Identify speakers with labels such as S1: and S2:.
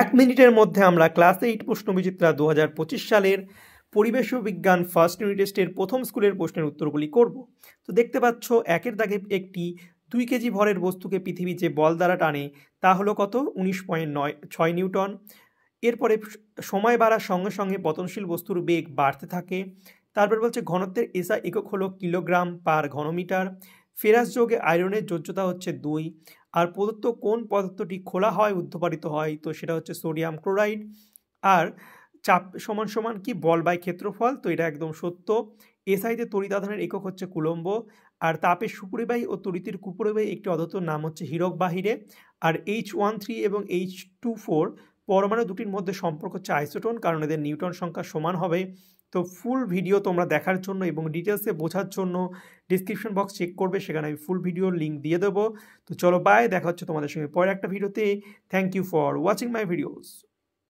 S1: এক মিনিটের মধ্যে আমরা ক্লাস 8 প্রশ্নবিচিত্রা 2025 সালের পরিবেশ ও বিজ্ঞান ফার্স্ট ইউনিট টেস্টের প্রথম স্কুলের প্রশ্নের উত্তরগুলি করব। তো দেখতে পাচ্ছ একের দাগে একটি 2 কেজি ভরের বস্তুকে পৃথিবী যে বল দ্বারা টানে তা হলো কত 19.6 নিউটন। এরপরে সময় বাড়ার সঙ্গে সঙ্গে পতনশীল বস্তুর বেগ বাড়তে থাকে। তারপর বলছে ঘনত্বের এসআই একক হলো কিলোগ্রাম পার ঘনমিটার। ফেরাস যোগে আয়রনের যোজ্যতা হচ্ছে 2। আর প্রদত্ত কোন পদার্থটি খোলা হয় উদ্ধপারিত হয়, তো সেটা হচ্ছে সোডিয়াম ক্লোরাইড। আর চাপ সমান সমান কি বল বাই ক্ষেত্রফল, তো এটা একদম সত্য। এসআইতে তড়িৎ আধানের একক হচ্ছে কুলম্ব। আর তাপের সুপরিবাহী ও তড়িতের কুপরিবাহী একটি অধাতুর নাম হচ্ছে হীরক বাহিরে। আর H13 এবং H24 পরমাণু দুটির মধ্যে সম্পর্ক হচ্ছে আইসোটোন, কারণ এদের নিউটন সংখ্যা সমান হবে। তো ফুল ভিডিও তোমরা দেখার জন্য এবং ডিটেলসে বোঝার জন্য ডিসক্রিপশন বক্স চেক করবে, সেখানে আমি ফুল ভিডিওর লিঙ্ক দিয়ে দেবো। তো চলো বাই, দেখা হচ্ছে তোমাদের সঙ্গে পরের একটা ভিডিওতে। Thank you for watching my videos.